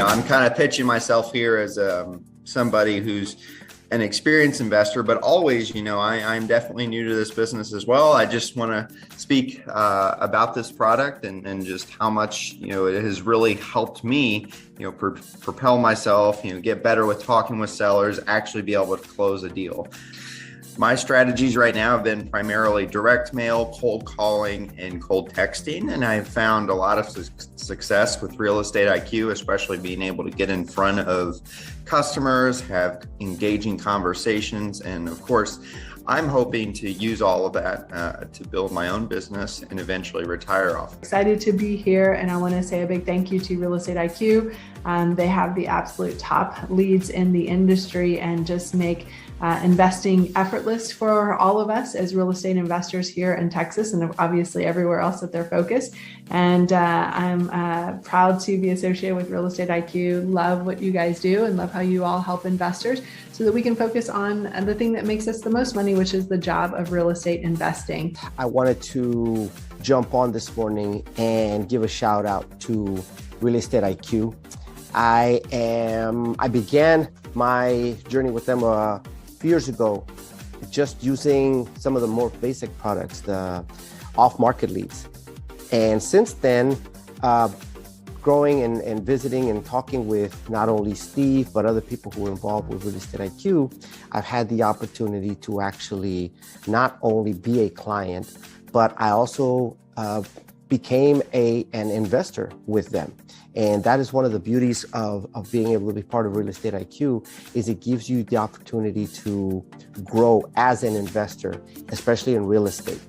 I'm kind of pitching myself here as somebody who's an experienced investor, but always, I'm definitely new to this business as well. I just want to speak about this product and just how much, it has really helped me, propel myself, get better with talking with sellers, actually be able to close a deal. My strategies right now have been primarily direct mail, cold calling, and cold texting. And I've found a lot of success with Real Estate IQ, especially being able to get in front of customers, have engaging conversations. And of course, I'm hoping to use all of that to build my own business and eventually retire off. Excited to be here, and I want to say a big thank you to Real Estate IQ. They have the absolute top leads in the industry and just make investing effortless for all of us as real estate investors here in Texas and obviously everywhere else that they're focused. And I'm proud to be associated with Real Estate IQ. Love what you guys do and love how you all help investors so that we can focus on the thing that makes us the most money, which is the job of real estate investing. I wanted to jump on this morning and give a shout out to Real Estate IQ. I began my journey with them a few years ago, just using some of the more basic products, the off-market leads. And since then, growing and visiting and talking with not only Steve, but other people who are involved with Real Estate IQ, I've had the opportunity to actually not only be a client, but I also became an investor with them. And that is one of the beauties of being able to be part of Real Estate IQ, is it gives you the opportunity to grow as an investor, especially in real estate.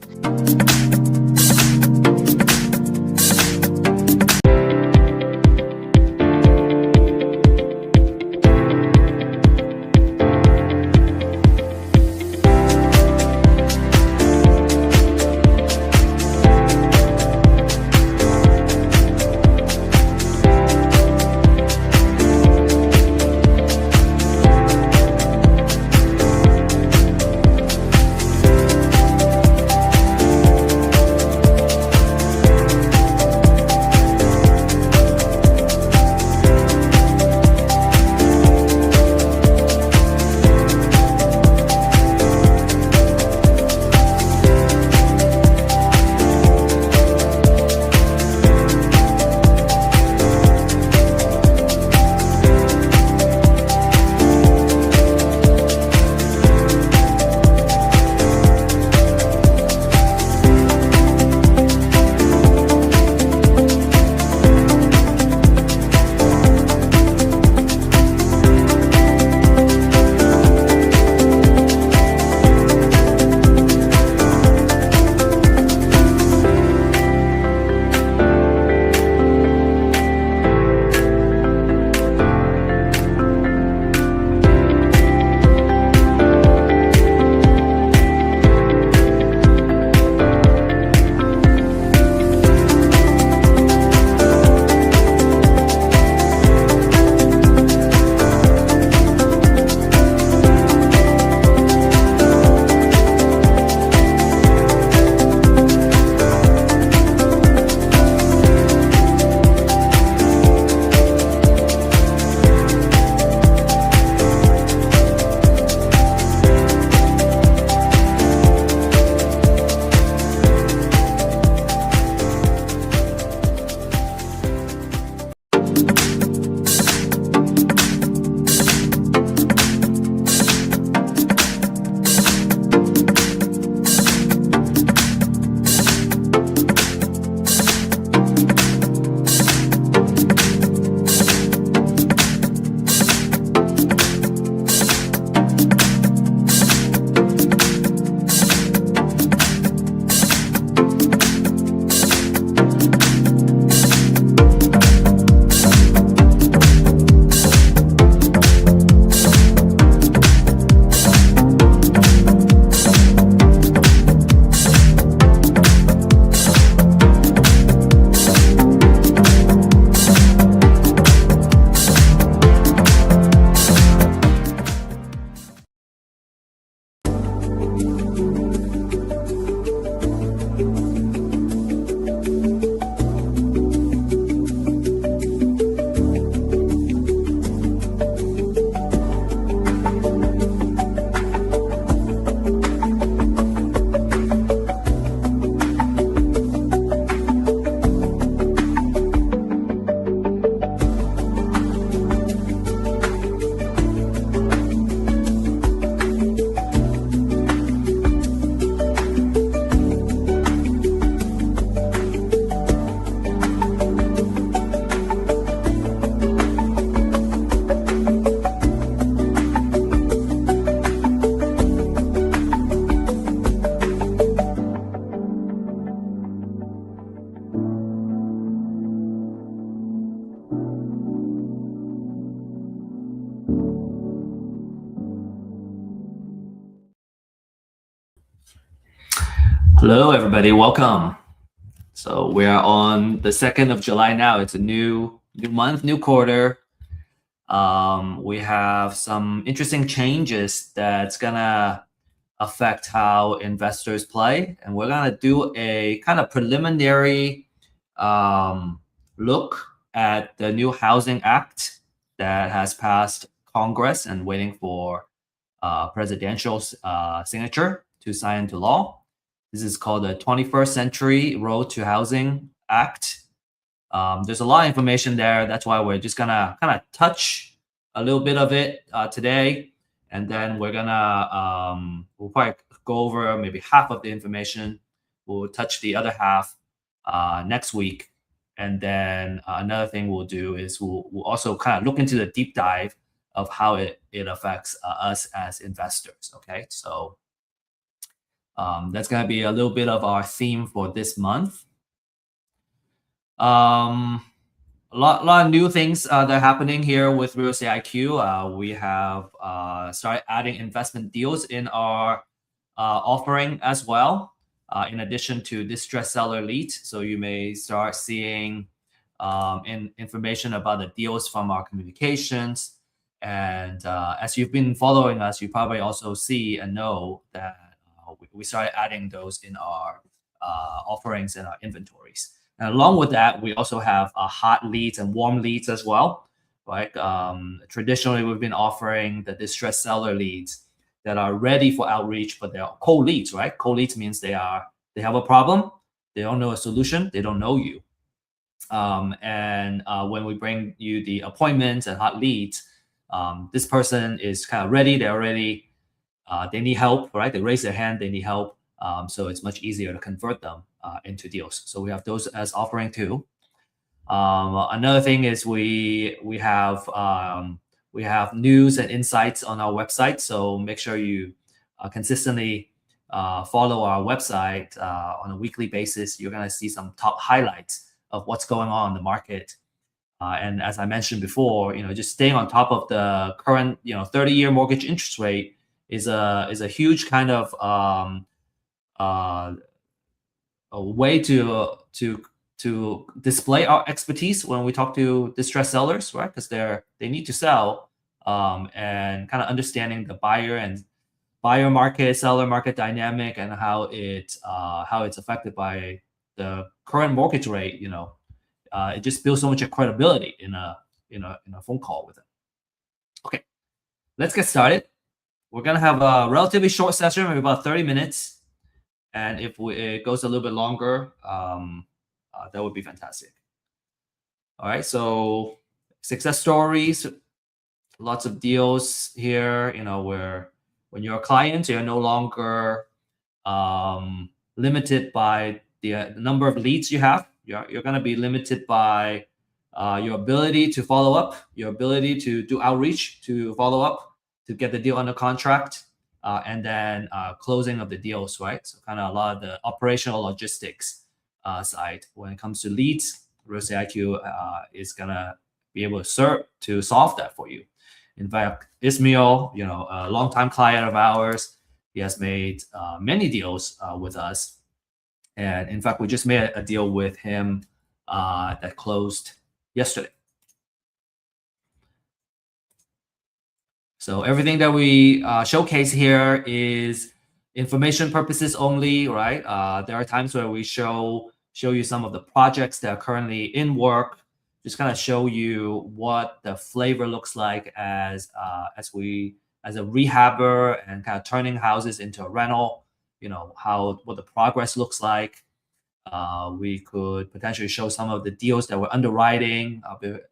Hello, everybody. Welcome. So we are on the 2nd of July now. It's a new month, new quarter. We have some interesting changes that's gonna affect how investors play, and we're gonna do a kind of preliminary look at the new Housing Act that has passed Congress and waiting for presidential signature to sign into law. This is called the 21st Century Road to Housing Act. There's a lot of information there. That's why we're just gonna kind of touch a little bit of it today, and then we're gonna we'll probably go over maybe half of the information. We'll touch the other half next week, and then another thing we'll do is we'll also kind of look into the deep dive of how it affects us as investors. Okay, so that's going to be a little bit of our theme for this month. A lot of new things that are happening here with Real Estate IQ. We have started adding investment deals in our offering as well, in addition to distressed seller leads. So you may start seeing information about the deals from our communications. And as you've been following us, you probably also see and know that we started adding those in our offerings and our inventories. And along with that, we also have hot leads and warm leads as well, right? Traditionally, we've been offering the distressed seller leads that are ready for outreach, but they're cold leads, right? Cold leads means they have a problem, they don't know a solution, they don't know you. And when we bring you the appointments and hot leads, this person is kind of ready. They're already, they need help, right? They raise their hand, they need help. So it's much easier to convert them into deals. So we have those as offering too. Another thing is we have news and insights on our website. So make sure you consistently follow our website on a weekly basis. You're going to see some top highlights of what's going on in the market. And as I mentioned before, just staying on top of the current, 30-year mortgage interest rate is a huge kind of a way to display our expertise when we talk to distressed sellers, right? Because they need to sell, and kind of understanding the buyer market, seller market dynamic, and how it's affected by the current mortgage rate. It just builds so much credibility in a phone call with them. Okay, let's get started. We're gonna have a relatively short session, maybe about 30 minutes. And if it goes a little bit longer, that would be fantastic. All right, so success stories, lots of deals here, where when you're a client, you're no longer limited by the number of leads you have. You're going to be limited by your ability to follow up, your ability to do outreach, to follow up, to get the deal under contract, and then closing of the deals, right? So kind of a lot of the operational logistics side. When it comes to leads, Real Estate IQ is going to be able to solve that for you. In fact, Ismail, a longtime client of ours, he has made many deals with us. And in fact, we just made a deal with him that closed yesterday. So everything that we showcase here is information purposes only, right? There are times where we show you some of the projects that are currently in work, just kind of show you what the flavor looks like as a rehabber and kind of turning houses into a rental. What the progress looks like. We could potentially show some of the deals that we're underwriting.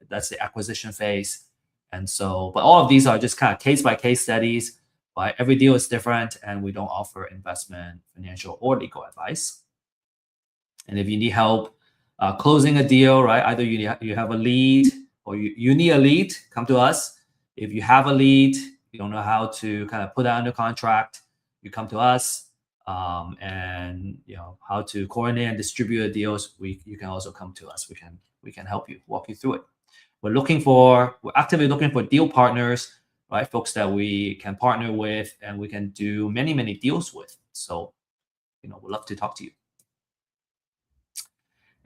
That's the acquisition phase. And so, but all of these are just kind of case by case studies. Right? Every deal is different, and we don't offer investment, financial, or legal advice. And if you need help closing a deal, right? Either you have a lead or you need a lead, come to us. If you have a lead, you don't know how to kind of put that under contract, you come to us. And how to coordinate and distribute the deals, you can also come to us. We can help you, walk you through it. We're actively looking for deal partners, right? Folks that we can partner with and we can do many, many deals with. So we'd love to talk to you.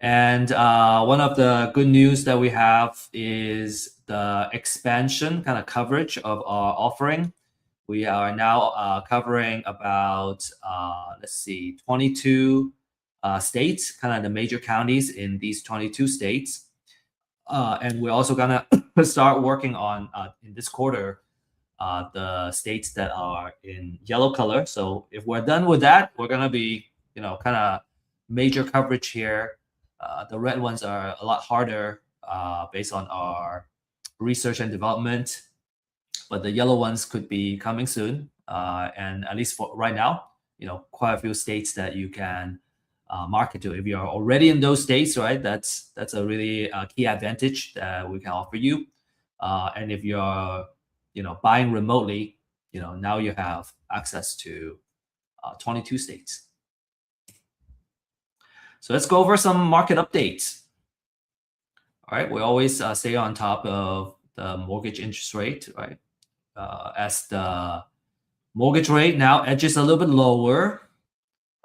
And one of the good news that we have is the expansion kind of coverage of our offering. We are now covering about, 22 states, kind of the major counties in these 22 states. And we're also gonna start working on, in this quarter, the states that are in yellow color. So if we're done with that, we're gonna be, kind of major coverage here. The red ones are a lot harder based on our research and development, but the yellow ones could be coming soon. And at least for right now, quite a few states that you can market to. If you're already in those states, right, that's a really key advantage that we can offer you. And if you're, buying remotely, now you have access to 22 states. So let's go over some market updates. All right, we always stay on top of the mortgage interest rate, right? As the mortgage rate now edges a little bit lower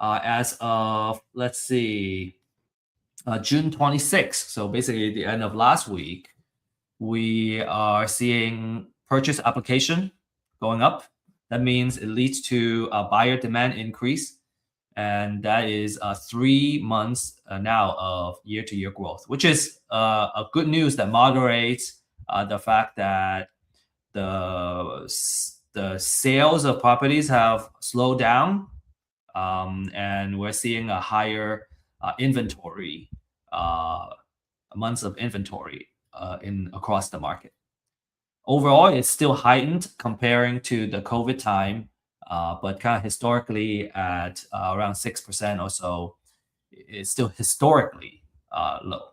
as of, let's see, June 26th. So basically the end of last week, we are seeing purchase application going up. That means it leads to a buyer demand increase. And that is 3 months now of year-to-year growth, which is a good news that moderates the fact that the sales of properties have slowed down, and we're seeing a higher inventory, months of inventory across the market. Overall, it's still heightened comparing to the COVID time, but kind of historically at around 6% or so. It's still historically low.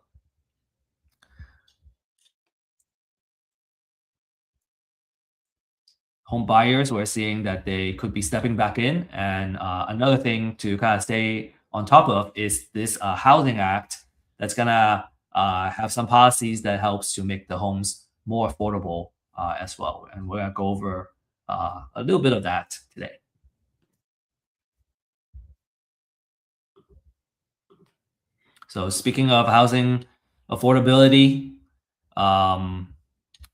Home buyers, we're seeing that they could be stepping back in. And another thing to kind of stay on top of is this Housing Act that's gonna have some policies that helps to make the homes more affordable as well. And we're gonna go over a little bit of that today. So speaking of housing affordability,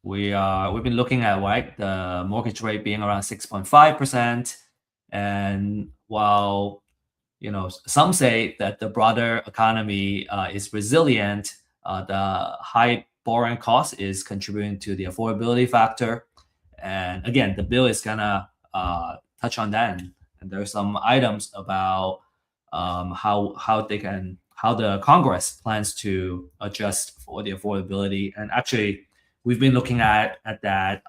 we've been looking at the mortgage rate being around 6.5%, and while some say that the broader economy is resilient, the high borrowing cost is contributing to the affordability factor. And again, the bill is gonna touch on that, and there are some items about how the Congress plans to adjust for the affordability. And actually, we've been looking at that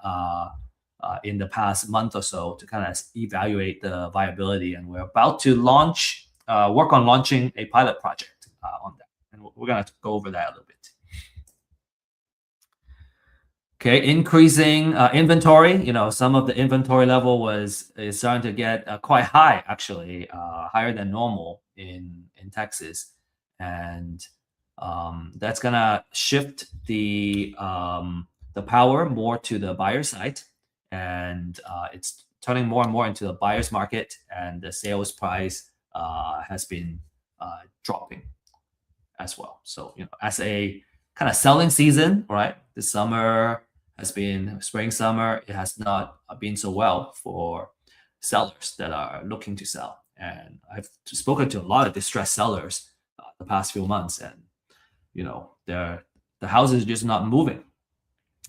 in the past month or so to kind of evaluate the viability, and we're about to work on launching a pilot project on that, and we're gonna go over that a little bit. Okay, increasing inventory. Some of the inventory level is starting to get quite high, actually, higher than normal in Texas, and that's gonna shift the power more to the buyer side, and it's turning more and more into the buyer's market, and the sales price has been dropping as well. So as a kind of selling season, right? This summer has been spring, summer. It has not been so well for sellers that are looking to sell, and I've spoken to a lot of distressed sellers the past few months, and the house is just not moving.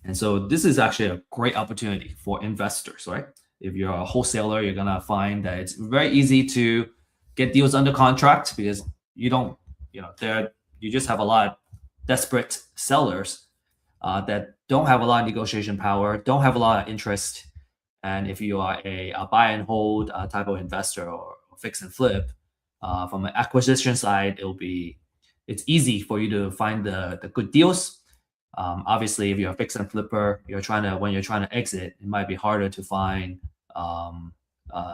And so this is actually a great opportunity for investors, right? If you're a wholesaler, you're gonna find that it's very easy to get deals under contract because you just have a lot of desperate sellers that don't have a lot of negotiation power, don't have a lot of interest. And if you are a buy and hold type of investor or fix and flip, from an acquisition side, it's easy for you to find the good deals. Obviously, if you're a fix and flipper, when you're trying to exit, it might be harder to find a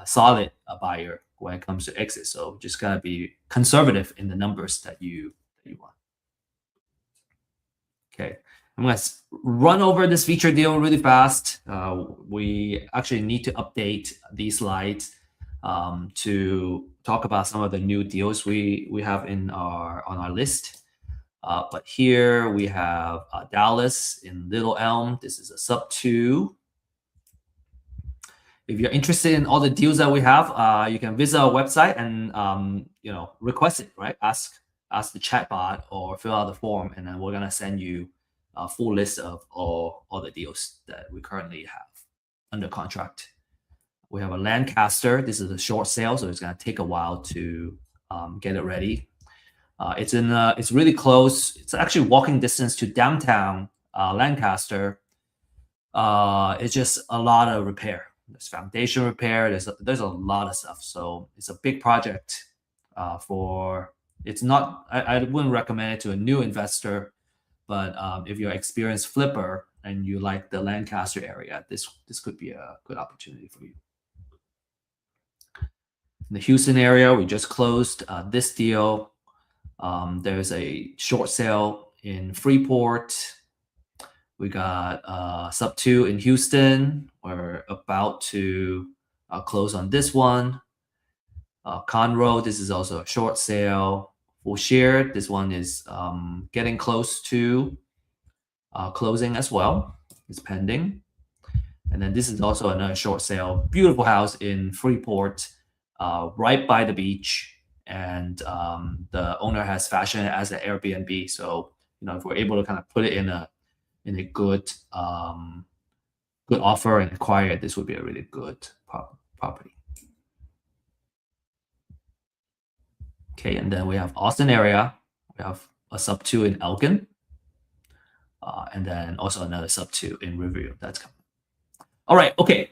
solid buyer when it comes to exit. So just gotta be conservative in the numbers that you want. Okay, I'm gonna run over this feature deal really fast. We actually need to update these slides to talk about some of the new deals we have on our list. But here we have Dallas in Little Elm. This is a sub 2. If you're interested in all the deals that we have, you can visit our website and request it, right? Ask the chatbot or fill out the form, and then we're gonna send you a full list of all the deals that we currently have under contract. We have a Lancaster. This is a short sale, so it's gonna take a while to get it ready. It's really close. It's actually walking distance to downtown Lancaster. It's just a lot of repair. There's foundation repair. There's a lot of stuff. So it's a big project. It's not. I wouldn't recommend it to a new investor, but if you're an experienced flipper and you like the Lancaster area, this could be a good opportunity for you. In the Houston area, we just closed this deal. There's a short sale in Freeport. We got sub 2 in Houston. We're about to close on this one. Conroe, this is also a short sale. Full share, this one is getting close to closing as well. It's pending. And then this is also another short sale. Beautiful house in Freeport, right by the beach. And the owner has fashioned it as an Airbnb. So, if we're able to kind of put it in a good offer and acquire it, this would be a really good property. Okay, and then we have Austin area. We have a sub 2 in Elgin, and then also another sub 2 in Riverview. That's coming. All right, okay.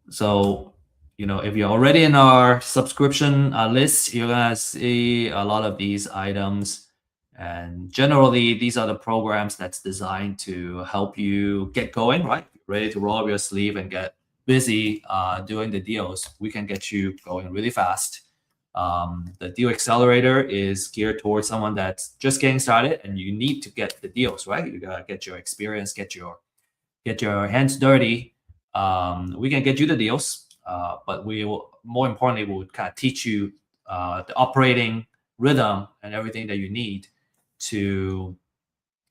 So, if you're already in our subscription list, you're gonna see a lot of these items. And generally, these are the programs that's designed to help you get going, right? Ready to roll up your sleeve and get busy doing the deals. We can get you going really fast. The deal accelerator is geared towards someone that's just getting started, and you need to get the deals, right? You gotta get your experience, get your hands dirty. We can get you the deals, but we will, more importantly, we would kind of teach you the operating rhythm and everything that you need to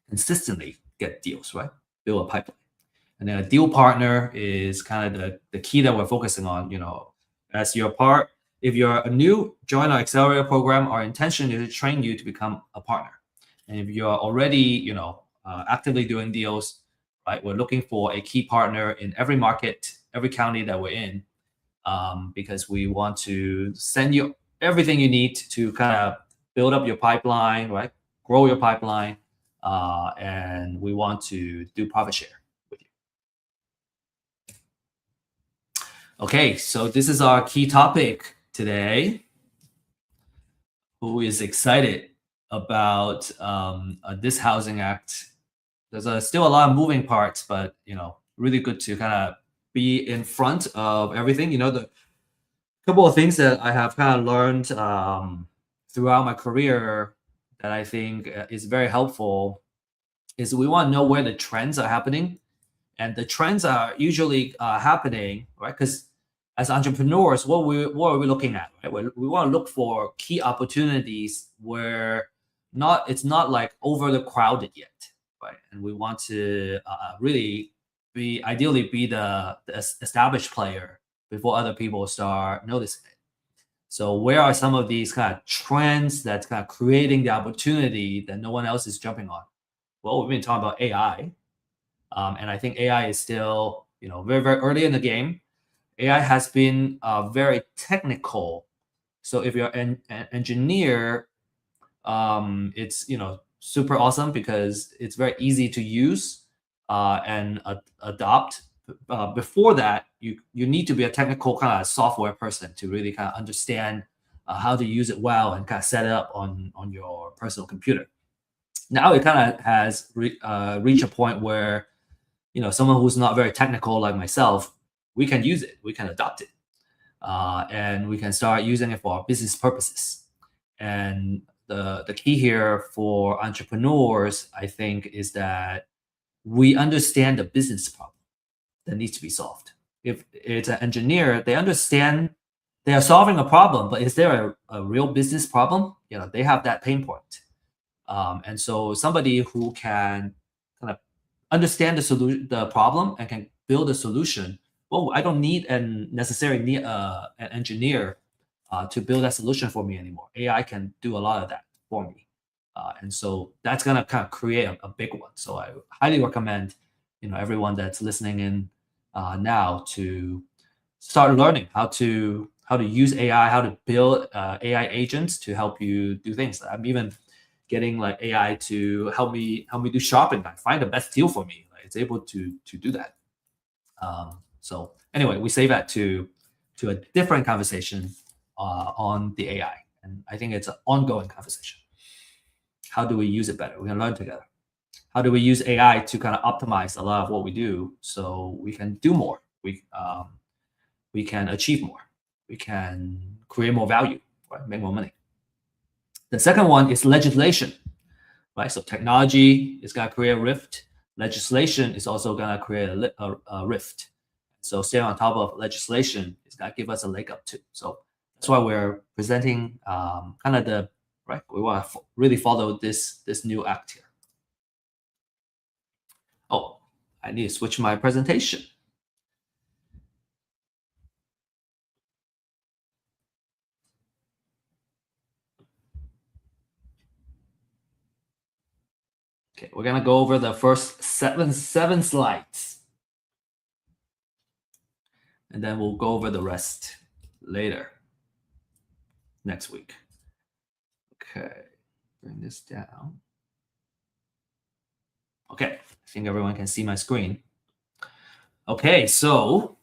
consistently get deals, right? Build a pipeline. And then a deal partner is kind of the key that we're focusing on. As your part, if you're a new join our accelerator program, our intention is to train you to become a partner. And if you're already, actively doing deals, right, we're looking for a key partner in every market, every county that we're in, because we want to send you everything you need to kind of build up your pipeline, right? Grow your pipeline, and we want to do profit share with you. Okay, so this is our key topic today. Who is excited about this Housing Act? There's still a lot of moving parts, but really good to kind of be in front of everything. The couple of things that I have kind of learned throughout my career that I think is very helpful is we want to know where the trends are happening. And the trends are usually happening, right? Because as entrepreneurs, what are we looking at? Right? We want to look for key opportunities where it's not like overly crowded yet, right? And we want to really ideally be the established player before other people start noticing it. So where are some of these kind of trends that's kind of creating the opportunity that no one else is jumping on? Well, we've been talking about AI, and I think AI is still, very, very early in the game. AI has been very technical. So if you're an engineer, it's super awesome because it's very easy to use and adopt. Before that, you need to be a technical kind of software person to really kind of understand how to use it well and kind of set it up on your personal computer. Now it kind of has reached a point where someone who's not very technical like myself, we can use it, we can adopt it, and we can start using it for our business purposes. And the key here for entrepreneurs, I think, is that we understand the business problem that needs to be solved. If it's an engineer, they understand they are solving a problem, but is there a real business problem? They have that pain point. And so somebody who can kind of understand the problem and can build a solution. Well, I don't necessarily need an engineer to build that solution for me anymore. AI can do a lot of that for me. And so that's gonna kind of create a big one. So I highly recommend, everyone that's listening in now to start learning how to use AI, how to build AI agents to help you do things. I'm even getting like AI to help me do shopping. I find the best deal for me. It's able to do that. So anyway, we save that to a different conversation on the AI, and I think it's an ongoing conversation. How do we use it better? We can learn together. How do we use AI to kind of optimize a lot of what we do so we can do more? We can achieve more. We can create more value, right? Make more money. The second one is legislation, right? So technology is going to create a rift. Legislation is also going to create a rift. So staying on top of legislation is going to give us a leg up too. So that's why we're presenting kind of right. We want to really follow this new act here. Oh, I need to switch my presentation. Okay, we're gonna go over the first seven slides, and then we'll go over the rest later next week. Okay, bring this down. Okay, I think everyone can see my screen. Okay, so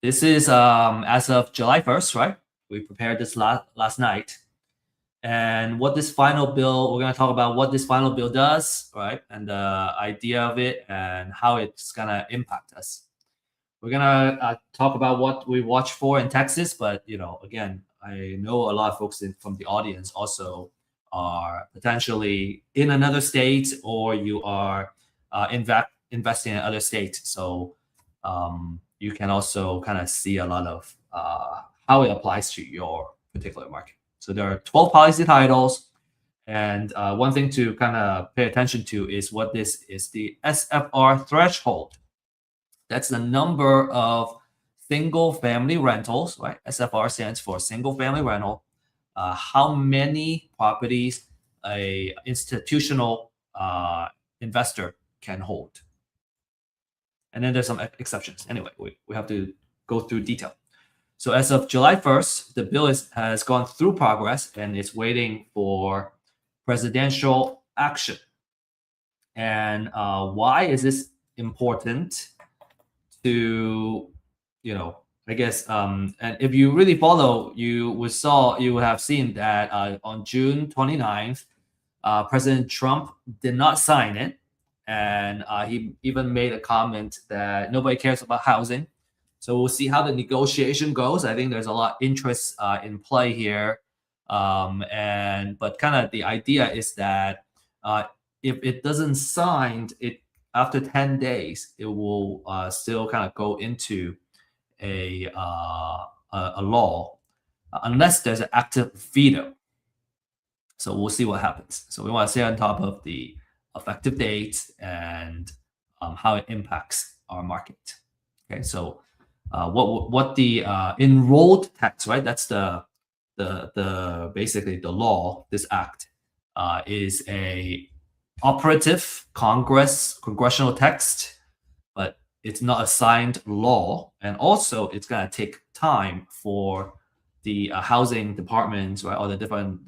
this is as of July 1st, right? We prepared this last night. And what this final bill, we're going to talk about what this final bill does, right? And the idea of it and how it's going to impact us. We're going to talk about what we watch for in Texas. But, again, I know a lot of folks from the audience also are potentially in another state, or you are investing in other states. So you can also kind of see a lot of how it applies to your particular market. So there are 12 policy titles. And one thing to kind of pay attention to is what this is, the SFR threshold. That's the number of single family rentals, right? SFR stands for single family rental. How many properties a institutional investor can hold. And then there's some exceptions. Anyway, we have to go through detail. So as of July 1st, the bill has gone through progress and is waiting for presidential action. And why is this important to, I guess, and if you really follow, you would have seen that on June 29th, President Trump did not sign it. And he even made a comment that nobody cares about housing. So we'll see how the negotiation goes. I think there's a lot of interest in play here. But kind of the idea is that if it doesn't sign, after 10 days, it will still kind of go into a law unless there's an active veto. So we'll see what happens. So we want to stay on top of the effective dates and how it impacts our market. Okay, so what the enrolled tax, right? That's the basically the law. This act is a operative congressional text, but it's not a signed law, and also it's gonna take time for the housing departments, right, all the different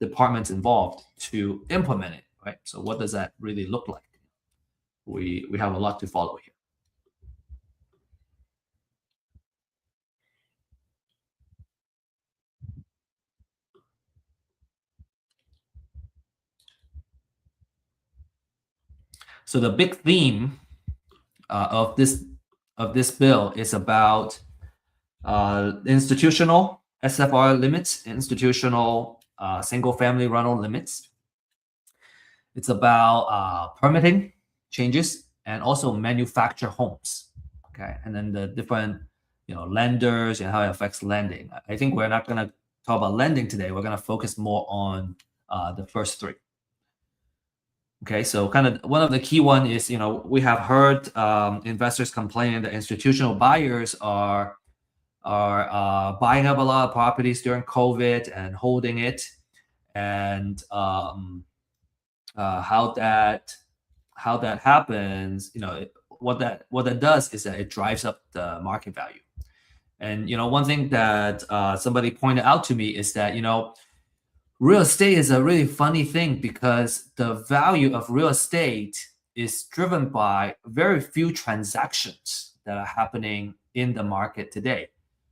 departments involved to implement it, right? So what does that really look like? We have a lot to follow here. So the big theme of this bill is about institutional SFR limits, institutional single-family rental limits. It's about permitting changes and also manufactured homes. Okay, and then the different lenders and how it affects lending. I think we're not going to talk about lending today. We're going to focus more on the first three. Okay, so kind of one of the key one is, we have heard investors complaining that institutional buyers are buying up a lot of properties during COVID and holding it, and how that happens. What that does is that it drives up the market value. And one thing that somebody pointed out to me is that real estate is a really funny thing, because the value of real estate is driven by very few transactions that are happening in the market today.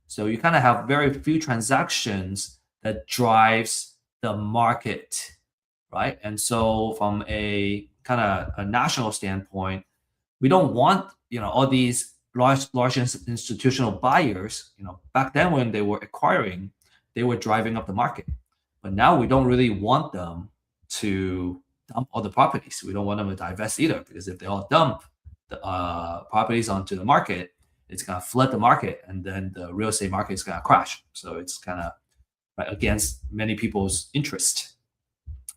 So you kind of have very few transactions that drives the market, right? And so from a kind of a national standpoint, we don't want all these large institutional buyers. Back then when they were acquiring, they were driving up the market. But now we don't really want them to dump all the properties. We don't want them to divest either, because if they all dump the properties onto the market, it's going to flood the market, and then the real estate market is going to crash. So it's kind of against many people's interest.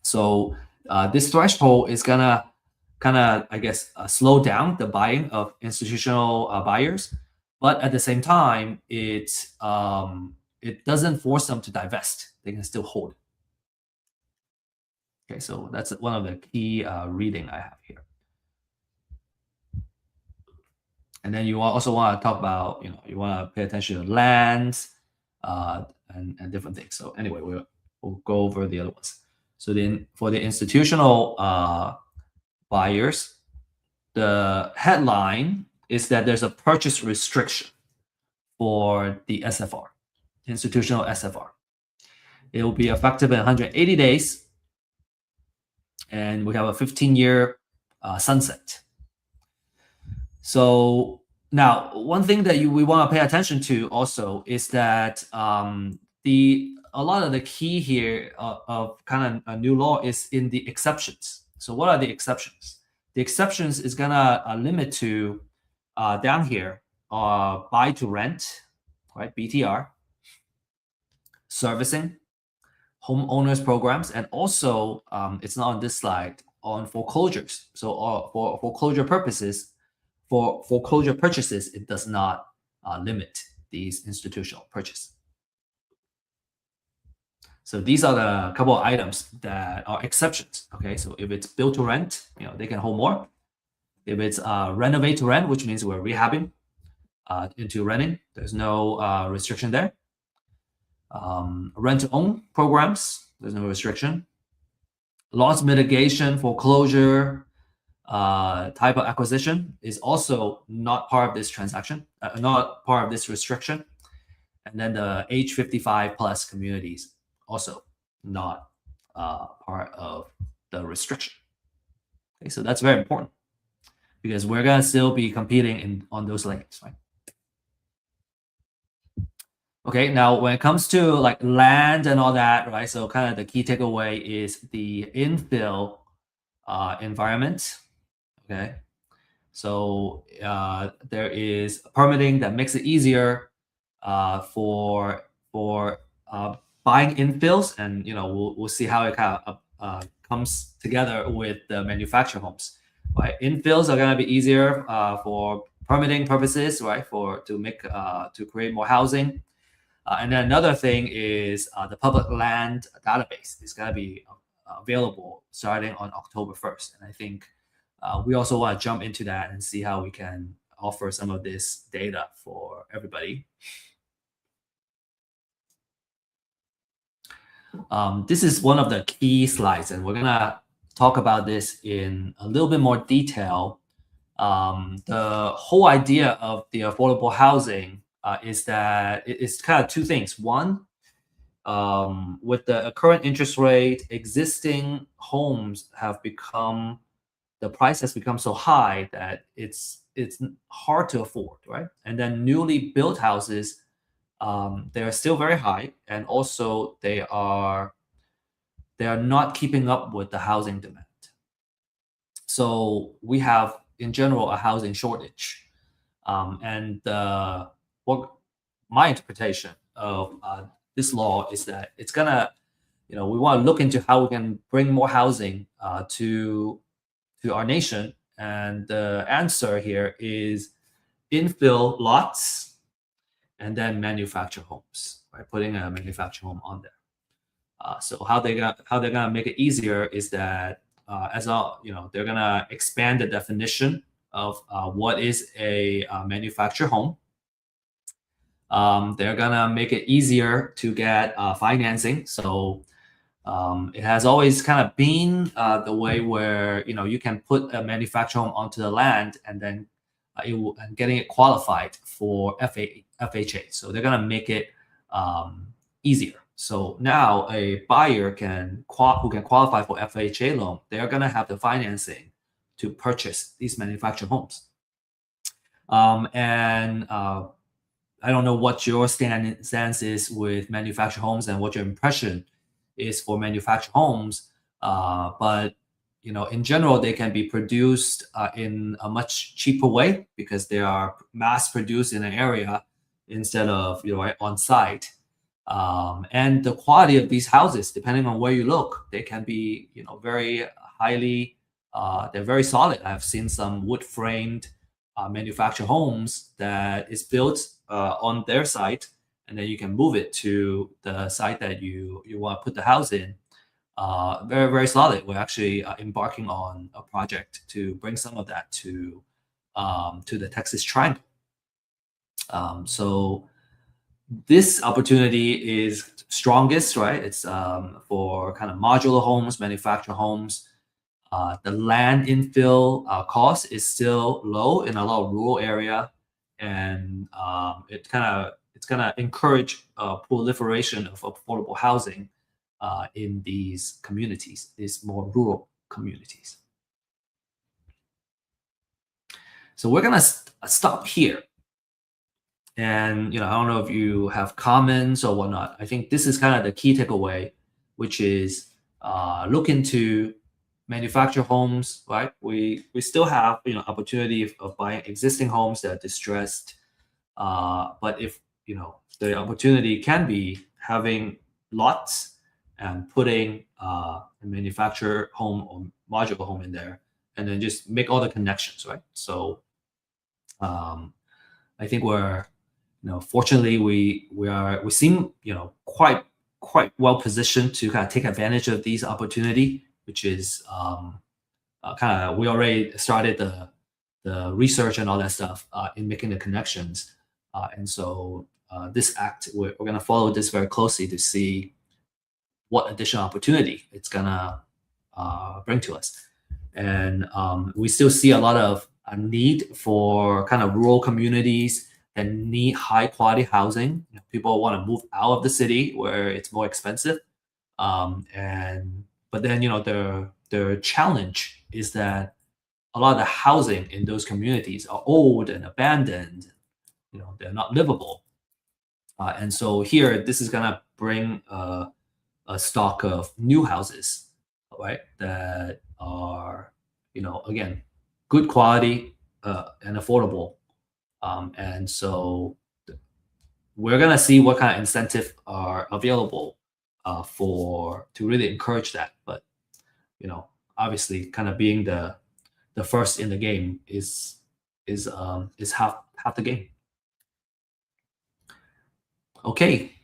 So this threshold is going to kind of, I guess, slow down the buying of institutional buyers. But at the same time, it doesn't force them to divest. They can still hold. Okay, so that's one of the key reading I have here. And then you also want to talk about, you want to pay attention to lands and different things. So anyway, we'll go over the other ones. So then for the institutional buyers, the headline is that there's a purchase restriction for the SFR, institutional SFR. It will be effective in 180 days, and we have a 15-year sunset. So now, one thing that we want to pay attention to also is that a lot of the key here of kind of a new law is in the exceptions. So what are the exceptions? The exceptions is gonna limit to down here, buy to rent, right? BTR, servicing, homeowners programs, and also it's not on this slide, on foreclosures. So for foreclosure purposes, for foreclosure purchases, it does not limit these institutional purchases. So these are the couple of items that are exceptions. Okay, so if it's built to rent, they can hold more. If it's renovate to rent, which means we're rehabbing into renting, there's no restriction there. Rent to own programs, there's no restriction. Loss mitigation, foreclosure, type of acquisition is also not part of this transaction, not part of this restriction. And then the age 55 plus communities, also not part of the restriction. Okay, so that's very important, because we're gonna still be competing on those lanes, right? Okay, now when it comes to like land and all that, right? So kind of the key takeaway is the infill environment. Okay, so there is permitting that makes it easier for buying infills, and we'll see how it kind of comes together with the manufactured homes. Right, infills are gonna be easier for permitting purposes, right? To create more housing. And then another thing is the public land database is gonna be available starting on October 1st, and I think we also want to jump into that and see how we can offer some of this data for everybody. This is one of the key slides, and we're gonna talk about this in a little bit more detail. The whole idea of the affordable housing is that it's kind of two things. One, with the current interest rate, existing homes have become, the price has become so high that it's hard to afford, right? And then newly built houses, they are still very high, and also they are not keeping up with the housing demand. So we have, in general, a housing shortage, and what my interpretation of this law is that it's gonna, we want to look into how we can bring more housing to our nation, and the answer here is infill lots and then manufacture homes, right? Putting a manufactured home on there. So how they're gonna make it easier is that they're gonna expand the definition of what is a manufactured home. They're gonna make it easier to get financing. So it has always kind of been the way where you can put a manufactured home onto the land and then and getting it qualified for FHA. So they're gonna make it easier. So now a buyer who can qualify for FHA loan, they're gonna have the financing to purchase these manufactured homes. I don't know what your stance is with manufactured homes and what your impression is for manufactured homes, but in general, they can be produced in a much cheaper way because they are mass produced in an area instead of on site. And the quality of these houses, depending on where you look, they can be very highly. They're very solid. I've seen some wood framed manufactured homes that is built on their site, and then you can move it to the site that you want to put the house in. Very, very solid. We're actually embarking on a project to bring some of that to the Texas Triangle. So this opportunity is strongest, right? It's for kind of modular homes, manufactured homes. The land infill cost is still low in a lot of rural area, and it's gonna encourage proliferation of affordable housing in these communities, these more rural communities. So we're gonna stop here, and I don't know if you have comments or whatnot. I think this is kind of the key takeaway, which is look into manufactured homes, right? We still have opportunity of buying existing homes that are distressed, but if the opportunity can be having lots and putting a manufactured home or modular home in there, and then just make all the connections, right? So I think we're fortunately we seem quite well positioned to kind of take advantage of these opportunity, which is we already started the research and all that stuff in making the connections, and so this act we're going to follow this very closely to see what additional opportunity it's going to bring to us. And we still see a lot of a need for kind of rural communities that need high quality housing. People want to move out of the city where it's more expensive, but then the challenge is that a lot of the housing in those communities are old and abandoned. They're not livable, and so here this is gonna bring a stock of new houses, right? That are again good quality and affordable, and so we're gonna see what kind of incentive are available to really encourage that. But obviously, kind of being the first in the game is half the game. Okay,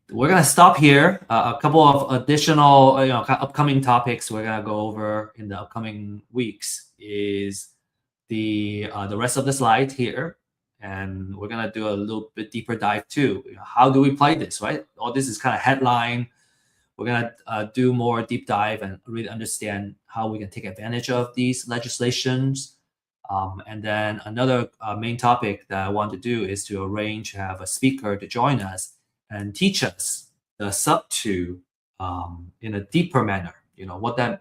we're gonna stop here. A couple of additional upcoming topics we're gonna go over in the upcoming weeks is the rest of the slide here, and we're gonna do a little bit deeper dive too. How do we play this, right? All this is kind of headline. We're gonna do more deep dive and really understand how we can take advantage of these legislations. And then another main topic that I want to do is to arrange to have a speaker to join us and teach us the sub two in a deeper manner. What I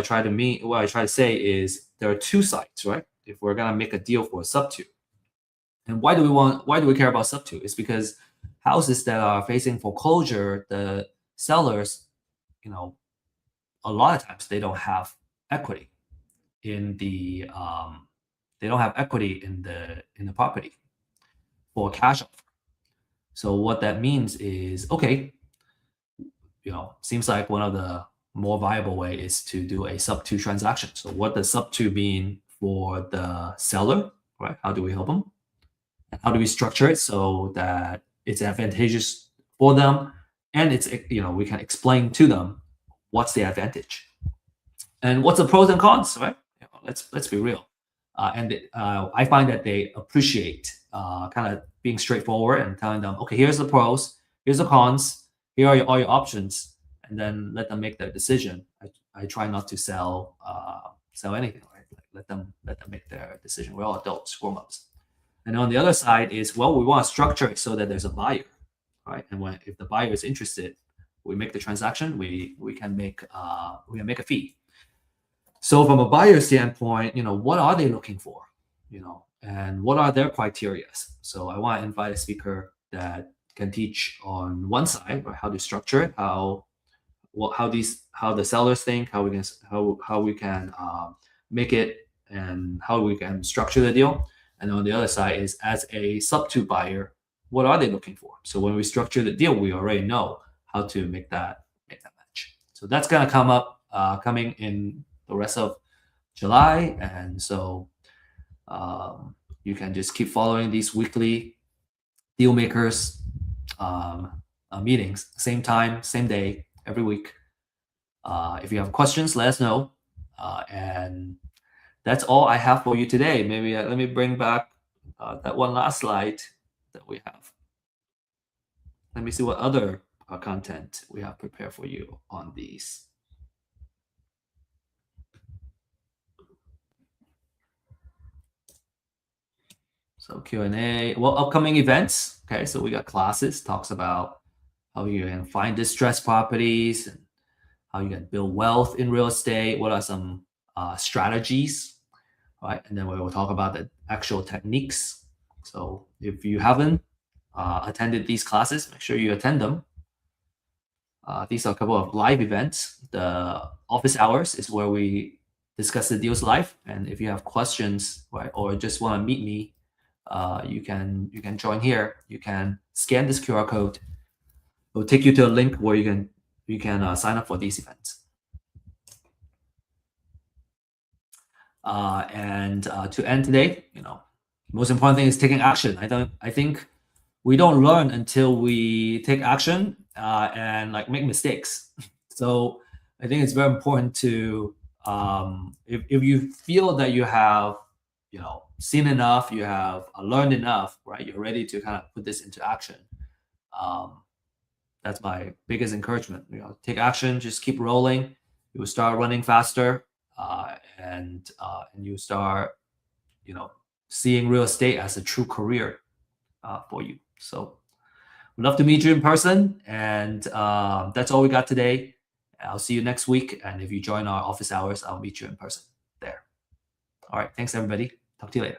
try to say is there are two sides, right? If we're gonna make a deal for a sub two, and why do we care about sub two? It's because houses that are facing foreclosure, the sellers, a lot of times they don't have equity in the property, for a cash offer. So what that means is, okay, seems like one of the more viable way is to do a sub-2 transaction. So what does sub-2 mean for the seller, right? How do we help them? And how do we structure it so that it's advantageous for them, and it's we can explain to them what's the advantage and what's the pros and cons, right? Let's be real. I find that they appreciate kind of being straightforward and telling them, okay, here's the pros, here's the cons, here are all your options, and then let them make their decision. I try not to sell anything, right? Like let them make their decision. We're all adults, grown-ups. And on the other side is, well, we want to structure it so that there's a buyer, right? And if the buyer is interested, we make the transaction. We can make a fee. So from a buyer standpoint, what are they looking for, and what are their criteria? So I want to invite a speaker that can teach on one side, right, how to structure it, how the sellers think, how we can make it, and how we can structure the deal. And on the other side is, as a sub-2 buyer, what are they looking for? So when we structure the deal, we already know how to make that match. So that's gonna coming in the rest of July, and so you can just keep following these weekly deal makers meetings, same time, same day, every week. If you have questions, let us know. And that's all I have for you today. Maybe let me bring back that one last slide that we have. Let me see what other content we have prepared for you on these. So Q&A, well, upcoming events. Okay, so we got classes, talks about how you can find distressed properties and how you can build wealth in real estate. What are some strategies, right? And then we will talk about the actual techniques. So if you haven't attended these classes, make sure you attend them. These are a couple of live events. The office hours is where we discuss the deals live. And if you have questions, right, or just want to meet me, you can join here. You can scan this QR code. It will take you to a link where you can sign up for these events. And to end today, most important thing is taking action. I think we don't learn until we take action and make mistakes. So I think it's very important to if you feel that you have seen enough, you have learned enough, right? You're ready to kind of put this into action. That's my biggest encouragement. Take action, just keep rolling. You will start running faster, and you start, seeing real estate as a true career for you. So we'd love to meet you in person, and that's all we got today. I'll see you next week, and if you join our office hours, I'll meet you in person there. All right, thanks everybody. Talk to you later.